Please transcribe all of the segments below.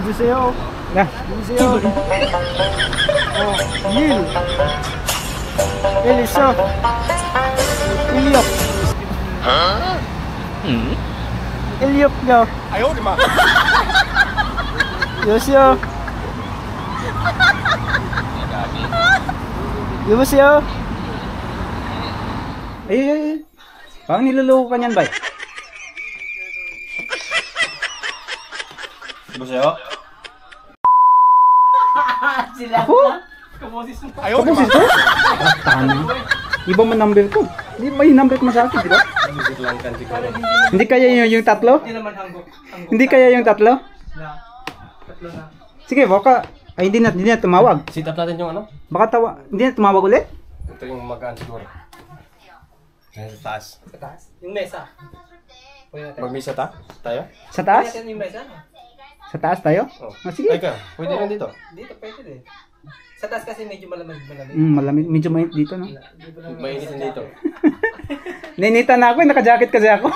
누구세요? 야, 누구세요? 일. 일 있어. 일리업. 일리업요. 여보세요? 여보세요? eh, parang niloloko ka niyan, bay. 여보세요? Ako? Kamusis to? Tama. Iba mo number ko. May number ko sa akin, di ba? Hindi kaya yung tatlo? Hindi kaya yung tatlo? Sige, baka ay hindi na tumawag. Sit up natin yung ano? Baka hindi na tumawag ulit? Ito yung magaan siguro. Sa taas. Sa taas? Yung mesa. Mag-misa tayo? Sa taas? Pwede natin yung mesa, no? Sa taas tayo? Oh. Ah, sige. Ay ka, pwede rin dito. Dito pwede din. Sa taas kasi medyo malamig. Malamig. Medyo mainit dito, no? Mainit din dito. Nainita na ako, naka-jacket kasi ako.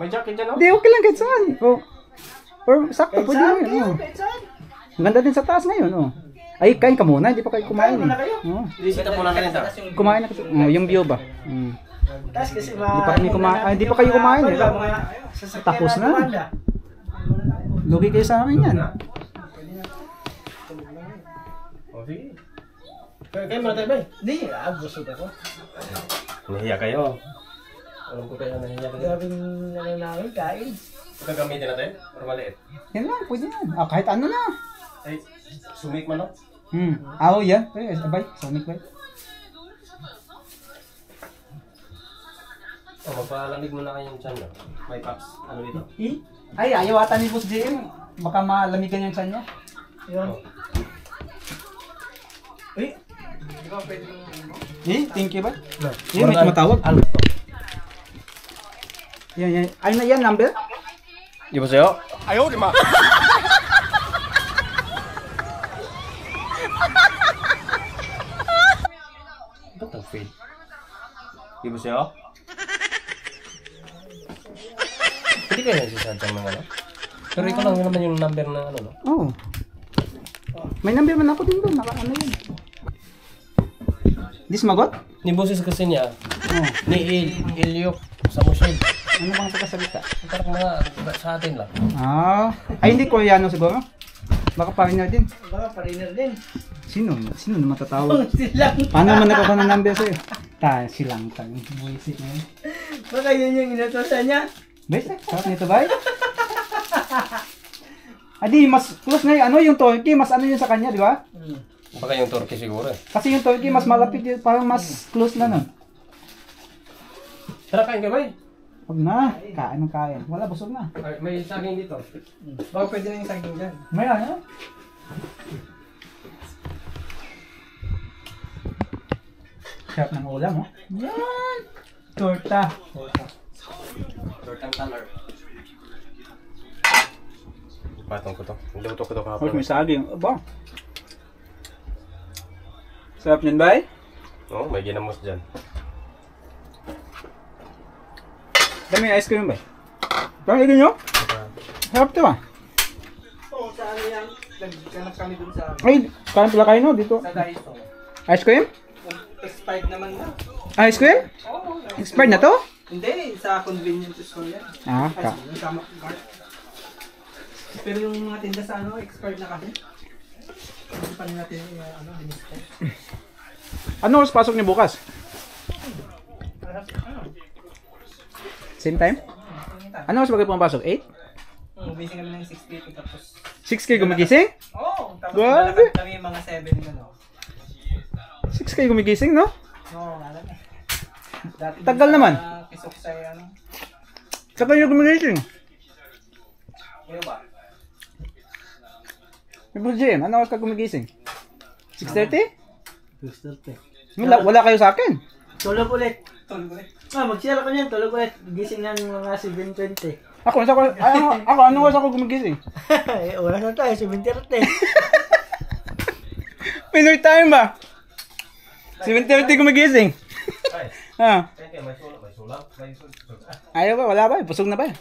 May jacket dyan, no? Hindi, okay lang kahit saan. Oh. Or sakto, pwede na yun. Oh. Ang ganda din sa taas ngayon, oh. Ay, kain ka muna, hindi pa kayo kumain. Kain muna kayo. Oh. Sit up muna natin ta. Kumain na kasi. Oh, yung view ba? Taas kasi Hindi pa kami kumain. Ay, hindi pa kayo kumain. Eh. Tapos na. Lugi kayo sa akin yan. O, sige. Kayo muna tayo, bay. Hindi, busog ako. Nahiya kayo. Alam ko kayo nahiya kayo. Grabing namin kain. Gagamitin natin? Or maliit? Yan lang, pwede yan. Ah, kahit ano na. Ay, sumik man, no? Oo, yan. Eh, abay, Sonic ba? O, magpalamig muna kayong tiyan, no? May pops. Ano dito? Ay, ayaw ata ni Boss JM. Baka malamigan yung tiyan niya. Yun. Eh, Di ba pwede yung ano? thank you ba? No. Yan, may tumatawag. Yan. Ay na yan, number? 여보세요? Ba't ang fade? 여보세요? Pwede kayo nagsasadyang ng ano? Pero ikaw lang naman yung number ng ano, no? Oo. May number man ako din doon. Naka-ano yun. Di sumagot? Ni boses kasi niya, Oo. ni Ilyok sa Mushel. Ano bang pagkasalita? Parang mga sa atin lang. Ay, hindi Koreano siguro? Baka pariner din. Baka pariner din. Sino na matatawag? Silang. Paano man ako ng number sa'yo? Silang tang. Buisit na yun. Baka yun yung inutosan niya. Bes, sarap nito ba? Adi, mas close na yun. Ano yung Turkey? Mas ano yun sa kanya, di ba? Baka yung Turkey siguro eh. Kasi yung Turkey mas malapit yun. Parang mas close na nun. Tara, kain ka ba eh? Huwag na. Kain ng kain. Wala, busog na. Ay, may saging dito. Baka pwede na yung saging dyan. May ano? Sarap ng ulam, oh. Yan! Torta. Tortang talar. Patong ko to. Luto ko to Huwag kahapon. may saging. Aba. Sarap niyan, bay? Oo, may ginamos dyan. Dami ice cream, bay. Parang ito nyo? Sarap to, ah. Oo, sa ano yan? Nagkanap kami dun sa Ay, parang pala kayo, no? Dito. Daiso. Ice cream? Expired naman na. Ice cream? Oo. Expired na to? Hindi, sa convenience store yan. Ah, Ay, sa Mart. Pero yung mga tinda sa ano, expired na kasi. Hindi pa natin dinisko. Ano oras pasok niyo bukas? Same time? Ano oras ba kayo pumapasok? 8? Busy kami ng 6:30 tapos... 6 kayo gumigising? Oo, tapos Grabe. lalakad kami mga 7 ano. 6 kayo gumigising, no? Oo, alam eh. Dati Tagal naman. Kisok sa ano. Saan kayo gumigising? Kayo ba? Yung GM, ano oras ka gumigising? 6:30? 6:30. Wala kayo sa akin. Tulog ulit. Mag-share ako niyan, tulog ulit. Gising ng mga 7:20. Ako, ano oras ako gumigising? Oras na tayo, 7:30. Pinoy time ba? 7:30 gumigising. Ha? May sulang. Ayaw ba? Wala ba? Pusog na ba?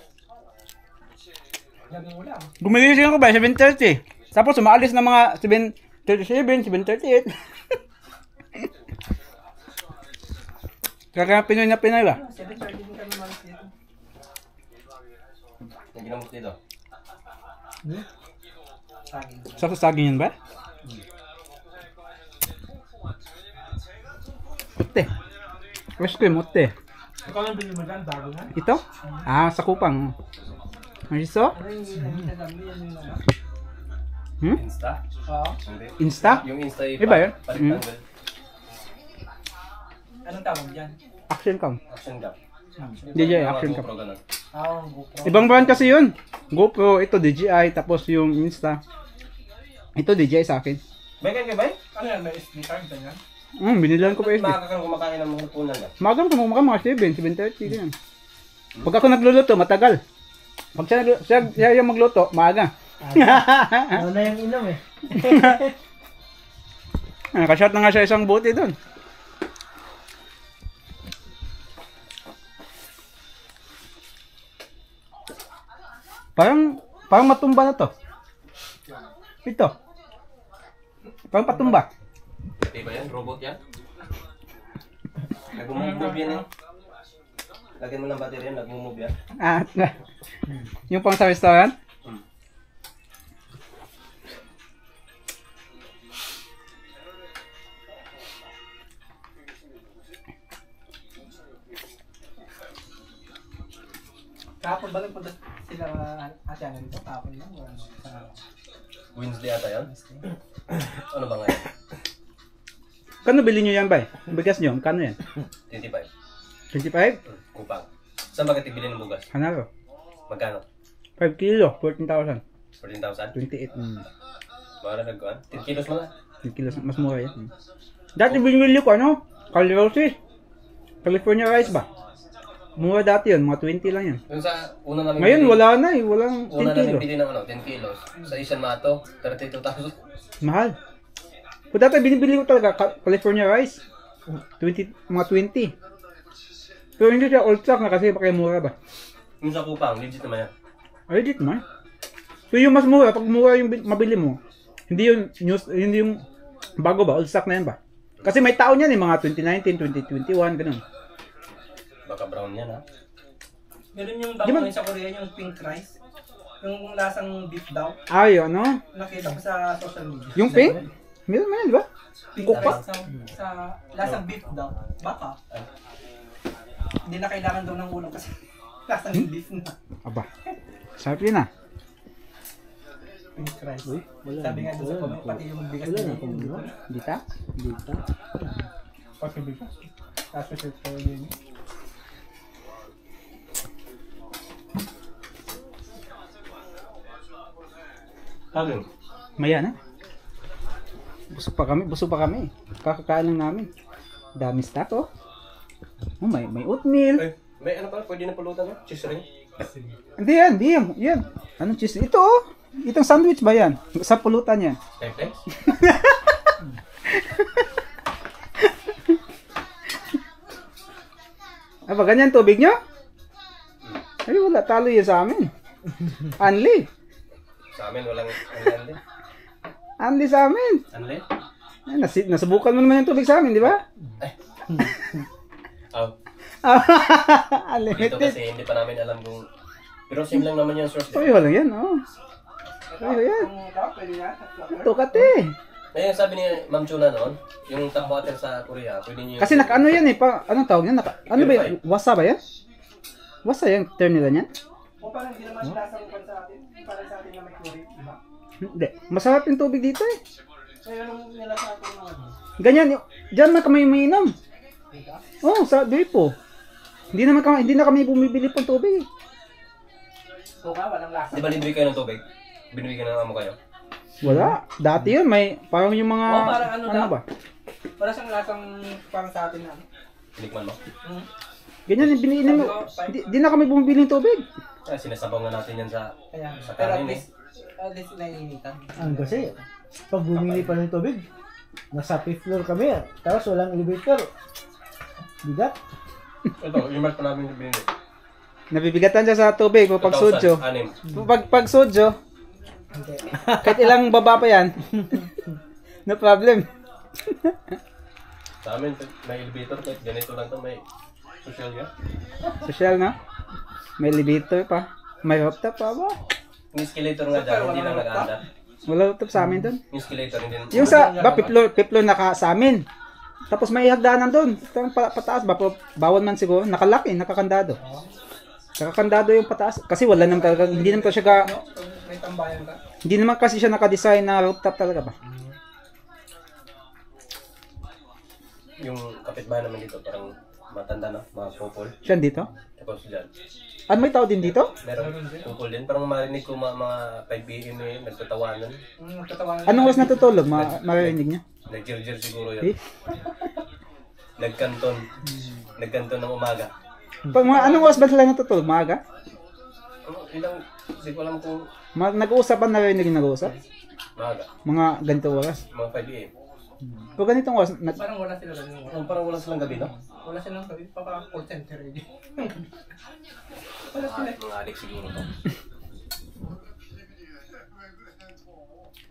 Laging ulam. Gumigising ako ba, 7:30. Tapos umaalis na mga 7:37, 7:38. Kaya Pinoy na Pinoy ba? 7:30 din kami malis dito. Yung ginamot dito. Saging. Sa saging yun ba? Otte. Ice cream, otte. Ikaw lang bilhin mo dyan, bago na. Ito? Ah, sa Kupang. Mariso? Ano yung ginamit na yung ano? Insta? Oo. Hindi. Insta? Yung Insta yung Iba yun? palit-tanggal. Anong tawag dyan? Action cam. Action gap. DJI Mga Action GoPro cam. ganun. Ah, GoPro. Ibang brand kasi yun. GoPro, ito DJI, tapos yung Insta. Ito DJI sa akin. Bay kayo bay? Ano yan? May SD card ba yan? Binilan ko pa SD. Maaga kang kumakain ng mga punan yan. Magang kumakain mga 7, 7:30 ganyan. Pag ako nagluluto, matagal. Pag siya yung magluto, maaga. Ano na yung inom eh. Nakashot na nga siya isang buti doon. Parang matumba na to. Ito. Parang patumba. Di ba yan? Robot yan? Nag-move yan eh. Lagyan mo ng battery yan, nag-move yan. Ah, yung pang sa restaurant? Kapon ba nagpunta sila ate ano dito? Kapon lang? O ano? Wednesday ata yan? Ano ba ngayon? Kano bilhin nyo yan, bay? Bigas nyo, kano yan? 25. 25? Kupang. Saan ba katibili ng bugas? Hanaro. Magkano? 5 kilo, 14,000. 14,000? 28. Baka nagkuhan? 10 kilos mo na? 10 kilos, mas mura yan. Dati binili ko, ano? Calroses. California rice ba? Mura dati yun, mga 20 lang yan. Yung sa una namin Ngayon, bili- wala na eh. Walang Una 10 namin kilo. bili ng 10 kilos. Sa isang mato, 32,000. Mahal. Kung dati binibili ko talaga California rice. 20, mga 20. Pero hindi siya old stock na kasi baka mura ba? Yung sa kupang, legit naman yan. Legit naman. So yung mas mura, pag mura yung mabili mo, hindi yung news, hindi yung bago ba, old stock na yan ba? Kasi may taon yan eh, mga 2019, 2021, ganun. Baka brown yan ha. Meron yung Di ba- bago ngayon sa Korea, yung pink rice. Yung lasang beef daw. Ay, ano? Nakita ko sa social media. Yung pink? Meron man yan, di ba? Pink Kupa? rice sa lasang beef daw. Baka. Hindi na kailangan daw ng ulam kasi lasang beef na. Aba, sarap yun ah. Pink rice. Sabi nga doon sa comment, pati yung bigas na Dita? pati bigas. Tapos ito ko yun. Ano? Maya na. Busog pa kami. Kakakain lang namin. Dami stock oh. Oh, may oatmeal. Eh, may ano pala, pwede na pulutan no? Cheese ring. Hindi yan. Yan. Anong cheese? Ito oh. Itong sandwich ba yan? Sa pulutan yan. Pepe? Aba, ganyan tubig nyo? Ay, wala. Talo yan sa amin. Anli. Sa amin, walang ano din. Anli sa amin. Ano din? Ay, nasubukan mo naman yung tubig sa amin, di ba? Oh, dito Unlimited. kasi hindi pa namin alam kung... Pero same lang naman yung source. Ay, wala yan, oh. Ay, yan. Ang tao, pwede nga. Ito kate. Ayun, sabi ni Ma'am Chuna noon, yung tap water sa Korea, pwede niyo... Kasi ano yan eh, anong tawag yan? Ano ba yan? Wasa ba yan? Wasa yan, term nila niyan? O parang hindi naman lasang pan sa atin. Parang sa atin na may chlorine, di ba? Hindi. Masarap yung tubig dito eh. Kaya nung nila sa atin mga ano. Ganyan, dyan man kami mainom. Oh, sa Depo. Hindi na kami bumibili pang tubig. O ka, walang lasa. Di ba libre kayo ng tubig? Binibigyan ng amo kayo? Wala. Dati yun, may parang yung mga... Oh, parang ano daw? ba? Wala siyang lasang parang sa atin na. Tinikman mo? Ganyan yung biniinom mo. Di na kami bumibili ng tubig. Ah, sinasabaw nga natin yan sa... Kaya, Sa pero kanin, at least naiinitan. Ang kasi, pag bumili pa ng tubig, nasa 5th floor kami, tapos walang elevator. Bigat. Ito, yung mark pa namin binili. Nabibigatan siya sa tubig pag sodyo. 2,000, 6. Pag sodyo, kahit ilang baba pa yan, no problem. Sa amin, may elevator, kahit ganito lang to, may social nga. Social na. May elevator pa. May rooftop pa ba? Yung escalator nga dyan, hindi lang nag-aandar. Wala rooftop sa amin doon. Yung escalator, hindi Yung sa, ba, piplo naka sa amin. Tapos may hagdanan doon. Pataas ba? Bawal man siguro. Nakalaki, nakakandado. Nakakandado yung pataas. Kasi wala naman talaga, hindi naman siya May tambayan ka. hindi naman kasi siya naka-design na rooftop talaga ba? Yung kapitbahay naman dito, parang matanda na, mga couple. Siya dito? Tapos dyan. May tao din dito? Meron couple din. Parang marinig ko mga 5 p.m. nagtatawanan. Nagtatawanan. Anong oras natutulog? Maririnig niya? Nag-jir-jir siguro Eh? yun. Nagkanton. Nagkanton ng umaga. Pag mga anong oras ba sila natutulog? Maaga? Ilang, hindi ko alam kung Nag-uusap ba narinig yung nag-uusap? maaga. Mga ganito oras. Mga 5 p.m. Pag ganitong oras, Parang wala sila doon. Parang wala silang gabi, no? Wala silang sabi, paka-call center eh. Wala Ah, sila. mga adik siguro to.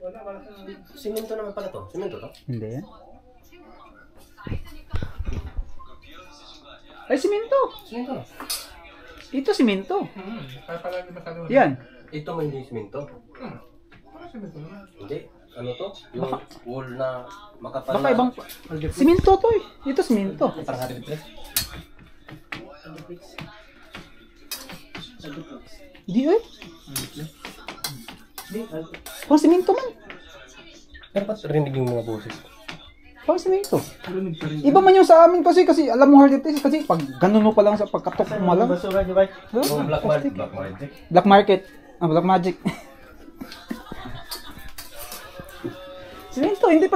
Wala silang. Simento naman pala to. Simento to? hindi yan. Ay, simento! Simento na. Ito simento. Kaya pala di masyado. Yan. Ito may hindi simento. Parang sabi ko naman. Hindi. Ano to? Yung wool na makapal Baka na. ibang... Simento to eh. Ito simento. Parang hard press. Hindi eh. Parang simento man. Pero ba't rinig yung mga boses? Parang simento. Iba man yung sa amin kasi alam mo hard press kasi pag ganun mo pa lang sa pagkatok mo lang. Basura niyo ba? Yung black magic. Black magic. Black market. Black magic. Simento, hindi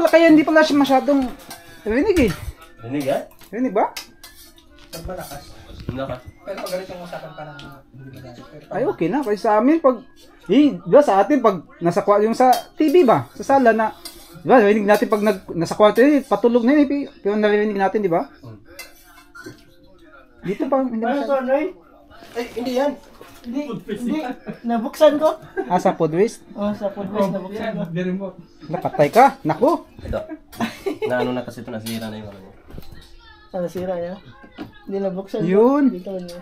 pala siya masyadong rinig eh. Rinig yan? Rinig ba? Nagbalakas. Nakas. Pero pag ganito yung usapan parang hindi magalit. Pero Ay okay na kasi sa amin pag di ba sa atin pag nasa yung sa TV ba sa sala na di ba narinig natin pag nasa kwarto patulog na yun pero narinig natin di ba? Dito pa hindi Ano to, masyado. Noy? Ay, hindi yan. Hindi. Nabuksan ko. Sa food waste. Sa foodways nabuksan ko. Very mo. Napatay ka. Naku. Ito. Naano na kasi ito, nasira na yung ano niya. Nasira niya. Hindi nabuksan ko. Yun. Dito niya.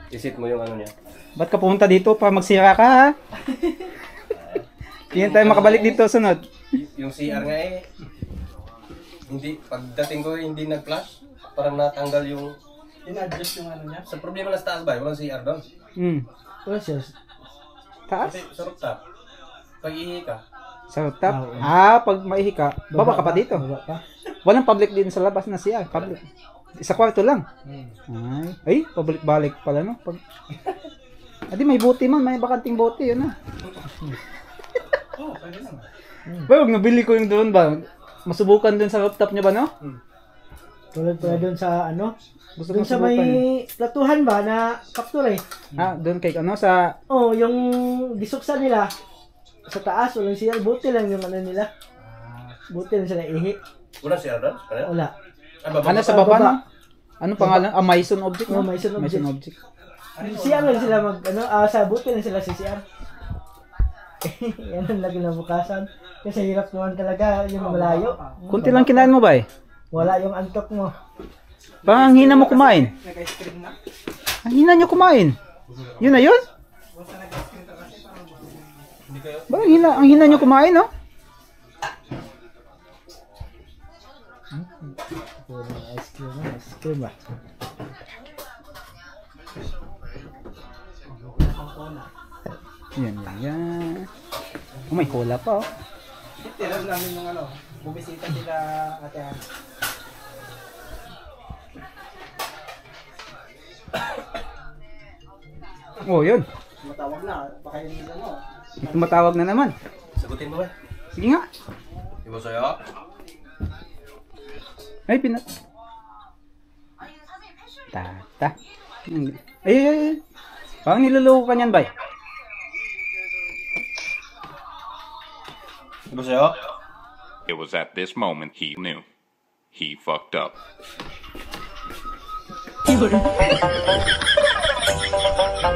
Isit mo yung ano niya. Ba't ka pumunta dito para magsira ka ha? Hindi tayo makabalik dito sunod. Yung CR nga eh. Hindi, pagdating ko hindi nag-flash. Parang natanggal yung... In-adjust yung ano niya. Sa problema na sa taas ba, walang CR doon. Wala siya. Taas? Kasi sa rooftop, pag ihi ka, Sa rooftop? Pag maihi ka, baba ka pa dito. Baba pa. Walang public din sa labas na siya. Public. Isa kwarto lang. Ay, pabalik-balik pala no. Pag... Adi may bote man, may bakanting bote yun na. Oo, pwede naman. Pero nabili ko yung doon ba? Masubukan dun sa rooftop niya ba no? Tulad pala doon sa ano? Gusto Doon kong sa may subukan. platuhan ba na kaptura eh. Doon kay ano sa Oh, yung gisuksan nila sa taas, walang siya. Buti lang yung ano nila. Buti lang sila ihi. walang CR doon? Kaya? Wala. ano sa baba no? Anong pangalan? Mason object no? Oh, Mason object. object. CR lang sila mag ano, sa buti lang sila sa CR. Yan ang lagi na bukasan. Kasi hirap naman talaga yung malayo. Kunti lang kinain mo ba eh? Wala yung antok mo. Parang ang hina mo kumain. Nag-ice cream na. Ang hina nyo kumain. Yun na yun? Basta nag-ice cream ka kasi parang Parang ang hina nyo kumain no? Puro ice cream ba? Yan. Oh, may cola pa oh. tiram namin yung ano, bumisita sila ate Ana. Oh, yun. Matawag na, baka yung ano. Tumatawag na naman. Sagutin mo ba? Sige nga. Ibo sa'yo? Ay, Tata. Ay. Parang niloloko ka niyan, bay. Ibo sa'yo? It was at this moment he knew. He fucked up. Eh,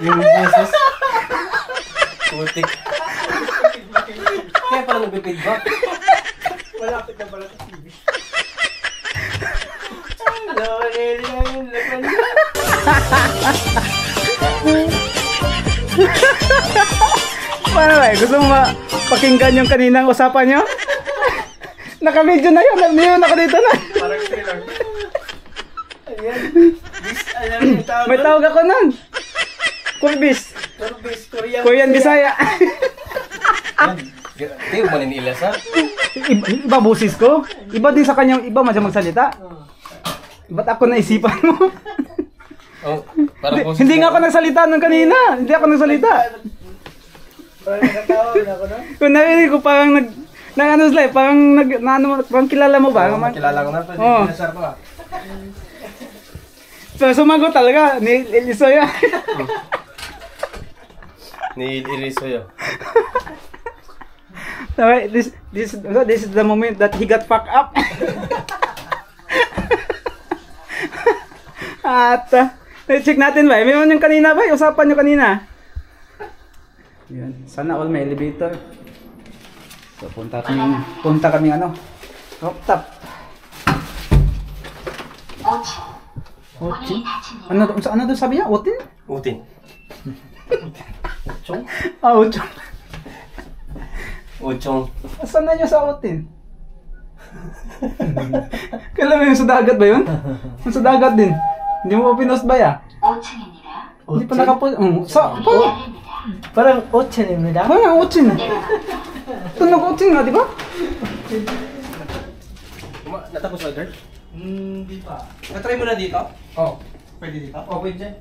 yung boses. Putik. Kaya pala nagpipidback. Malapit na pala sa TV. Paano ba? Gusto mo pakinggan yung kaninang usapan nyo? Naka-video na yun. Yun, naka dito na. Parang thriller. Ayan yung tawag May tawag ako nun. Kurbis. Korean Bisaya. Ito yung maninilas ha? Iba boses ko. Iba din sa kanyang iba masya magsalita. Ba't ako naisipan mo? Oh, parang boses Hindi nga ako nagsalita nung kanina. Hindi ako nagsalita. Parang nakatawag na ako na. Kung narinig ko parang ano sila, parang kilala mo ba? Makilala ko na to. Oo. Pinasar ko ha. So, sumagot talaga ni Elisoya. Ni Irisoyo. This is the moment that he got fucked up. At check natin ba? Mayroon yung kanina ba? Usapan nyo kanina. Yan. Sana all may elevator. So punta kami ano? Rooftop. Otin? Ano doon sabi niya? Otin? Utin. Ah, Ochong. Uchong. Saan na niyo sa Otin? Kailan mo yung sa dagat ba yun? Yung sa dagat din. Hindi mo pa pinost ba ya? 5층입니다. Hindi pa nakapost. Parang 8,000입니다. Parang Otin. Tunog Otin nga, di ba? Natapos ba, girl? Hindi pa. Na-try mo na dito? Oo. Pwede dito? Oh, pwede dyan.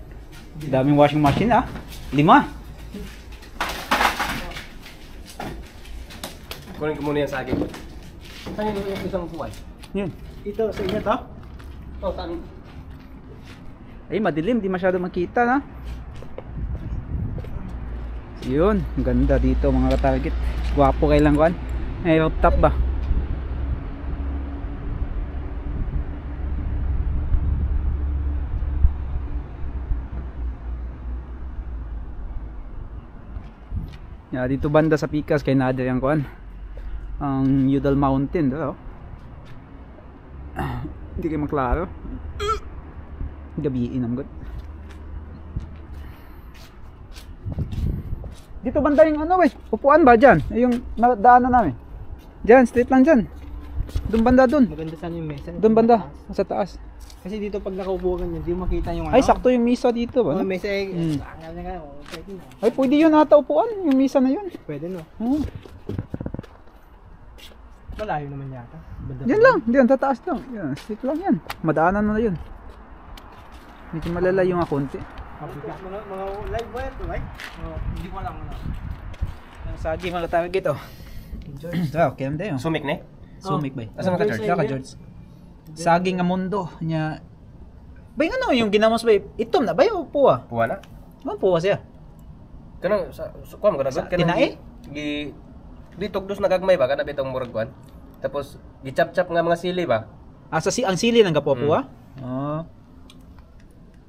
Daming washing machine ah. 5. Kunin ko muna yan sa akin. Saan yung isang buwan? Yun. Ito, sa inyo to? Oo, saan? Ay, madilim. Di masyado makita na. Yun. Ang ganda dito mga ka-target. Gwapo kailang kuhan. Ay, rooftop ba? Yeah, dito banda sa Pikas kay Nader yung kuhan. Ang Udall Mountain. Diba? Hindi kayo maklaro. Gabiin ang good. Dito banda yung ano eh. Upuan ba dyan? Yung daanan namin. Dyan, straight lang dyan. Doon banda doon. Maganda sana yung mesa. Doon banda, sa taas. Kasi dito pag nakaupo ka niyan, hindi mo makita yung ano. Ay, sakto yung misa dito ba? Oh, mesa eh. Mm. Angal na nga. Oh, pwede na. Ay, pwede yun ata upuan. Yung misa na yun. Pwede no. Oo. Malayo naman yata. Banda Yan lang. Diyan, tataas lang. Yan, straight lang yan. Madaanan mo na yun. Medyo malalayo nga konti. Mga live wire to, right? Hindi ko alam ano. Ang sagi mga tawag ito. George. Okay, hindi yun. Sumik na eh? Sumik ba? Asan ka, George? Saka George. Saging nga mundo nya. Bay ano yung ginamos ba? Itom na ba yung puwa? Puwa na? Ano puwa siya? Kanang, kuha mo ka na Sa good? tinae? Dito dos nagagmay ba? Kanang bitong murag kuhan? Tapos, gichap-chap nga mga sili ba? Ah, ang sili ng gapuwa? Oh.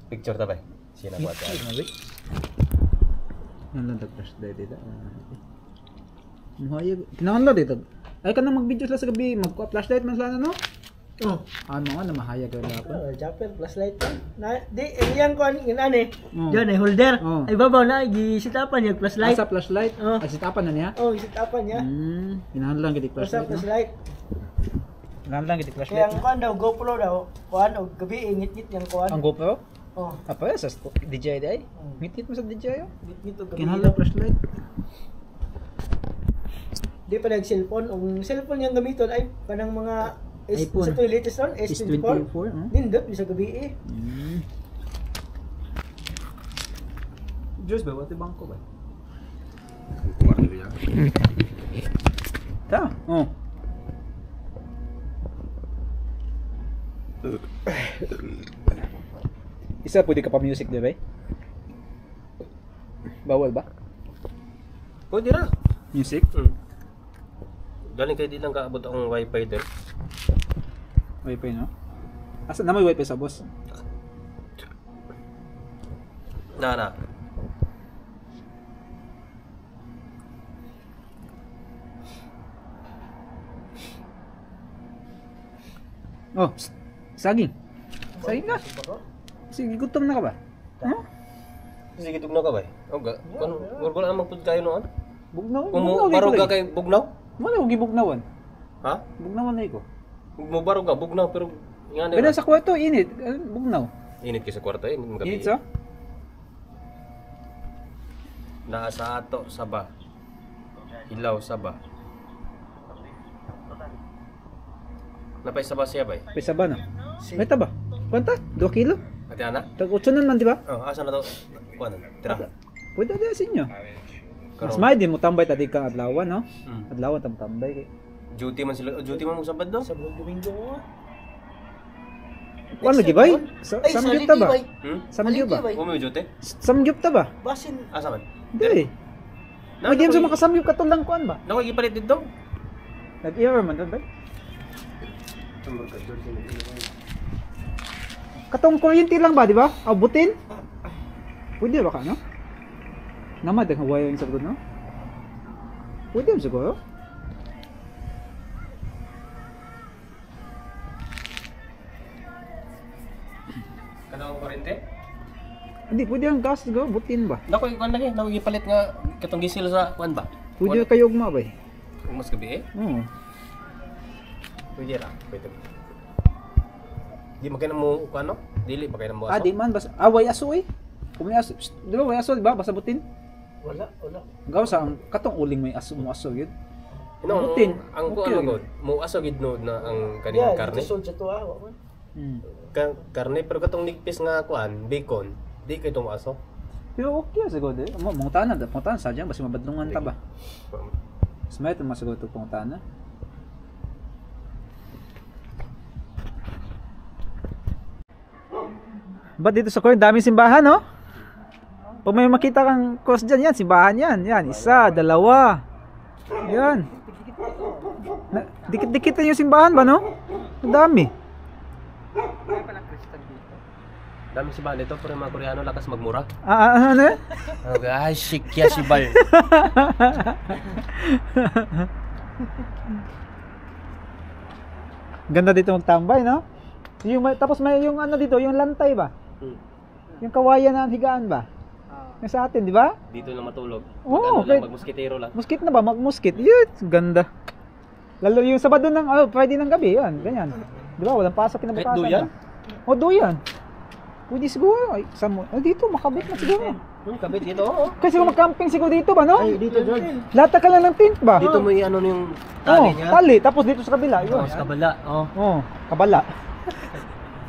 Picture ta ba? Sina ko ata. Yan lang tag-flash dito. Mahayag. Kinahan lang dito. Ay ka na mag-video sa gabi. Mag-flashlight man sana no? Oh. Ano nga na mahayag ka dapat. Japper, flashlight to. Di, yan ko ano eh. Oh. Diyan eh, holder. Oh. Ay, babaw na, gisitapan yung flashlight. Asa flashlight? Oh. Ay sitapan na niya? Oh, gisitapan niya. Kinahan lang giti Basta flashlight. No? flashlight. Kinahan lang giti Kaya flashlight. ang kuhan daw, GoPro daw, kuhan o gabi, ingit-ngit yung kuhan. Ang GoPro? Oh, Apa sa DJI day? Ngit mo sa DJI. ngit-ngit o gabi. Kinahan lang flashlight. Di pa nag-cellphone. Ang cellphone yung gamiton ay kanang mga iPhone. Sa to latest one, S24. S24. Nindot, sa gabi eh. Diyos ba? Wati bangko ba? Kuha na yan. Ta. Oh. Isa pwede ka pa music, di ba? Bawal ba? Pwede na. Music? Galing kayo din lang kaabot akong wifi din. Wifi, no? Asa na may wifi sa boss? Na. Oh, saging. Saging na. Sige, gutom na ka ba? Huh? Sige, tugnaw ka ba? O, gurgul na magpud kayo noon? Bugnaw? Kung barog ka kay bugnaw? Wala ko gibugnawan. Ha? Bugnawan na ko. Mo barog ka, bugnaw, pero nga Pero sa kwarto, init. Bugnaw. init ka sa kwarto eh. Init sa? Nasa ato, saba. Ilaw, saba. Napay saba siya ba eh? Pisa ba na? May taba. Kwanta? 2 kilo? Ate Ana? Tag-8 man, di ba? Oh, asa na to? Kuan, tira. Pwede na sa inyo. Mas Karon. may din mo tambay tadi kang adlawan, no? Mm. Adlawan tam tambay kay. Duty man sila, duty man mo sabad do? Sabado Domingo. Kuan lagi bay? Samgyup ta ba? Samgyup ba? O may duty? Samgyup ta ba? Basin. Asa man? Di. Mo di sa makasamgyup ka tulang kuan ba? Nakoy gipalit dito. Nag-error man doon ba? Katong kuryente lang ba, di ba? Abutin? Pwede ba ka, no? Namad ang wire yung sagot, no? Pwede mo siguro? Kanang kurente? Hindi, pwede ang gas siguro, butin ba? Nakoy kuan lagi, nakoy gipalit nga katong gisil sa kuan ba? Pwede kayo ugma ba eh? Mas gabi eh. Oo. Pwede ra, pwede. Di makina mo kuan no? Dili pa kay mo Ah, aso. di man, basta, way aso eh. Kung may aso, di ba, way aso, di ba? Basta butin. Wala. Gaw sa, ang katong uling may aso, mo aso yun. No, butin. ang Okay kuan lagi. gud, mo aso gid no na ang Yeah, kaning karne. sold sa tuwa. Karne pero katong nigpis nga kuan, bacon, di kay tumo aso. Pero okay siguro di. Mungtanan, sa dyan, basta mabadlungan ta ba? Smite naman siguro ito pangutanan. Ba't dito sa Korea, daming simbahan, no? Pag may makita kang cross dyan, yan, simbahan yan. Yan, 1, 2. Yan. Dikit-dikit na yung simbahan ba, no? Ang dami. Dami si Bal dito, pero yung mga Koreano lakas magmura. Ano yan? Ay, shikya si Bal. Ganda dito magtambay, no? Tapos may yung ano dito, yung lantay ba? Yung kawayan na higaan ba? Yung sa atin, di ba? Dito na matulog. Oo, Mag-ano lang, okay. magmuskitero lang. Muskit na ba? Magmuskit. Yun, ganda. Lalo yung Sabado ng, Friday ng gabi, yan, ganyan. Di ba? Walang pasok kinabukasan. Kahit duyan? O, duyan. Pwede siguro. Ay, dito, makabit na siguro. Kabit dito, oo. Kasi kung mag-camping siguro dito ba, no? Ay, dito George. Lata ka lang ng tent ba? Dito mo yung ano yung tali niya. Tali. Tapos dito sa kabila. Yun. Sa kabala, oh. Kabala.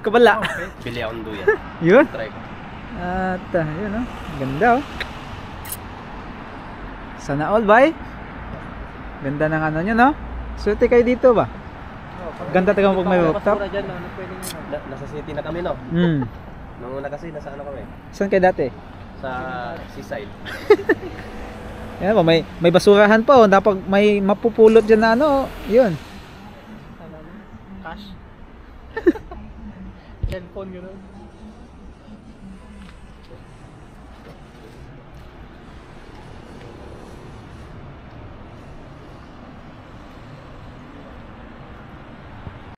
Kabala. Bili akong duyan. Yun. Try ko. At, yun, no? Ganda, oh. Sana all, bye. Ganda ng ano nyo, no? Swerte kayo dito ba? Ganda talaga pag may rooftop. Nasa city na kami, no? Nung una kasi, nasa ano kami? Saan kayo dati? Sa seaside. Yan ba, may basurahan pa, oh. Dapat may mapupulot dyan na ano, yun. Cash. Cellphone yun.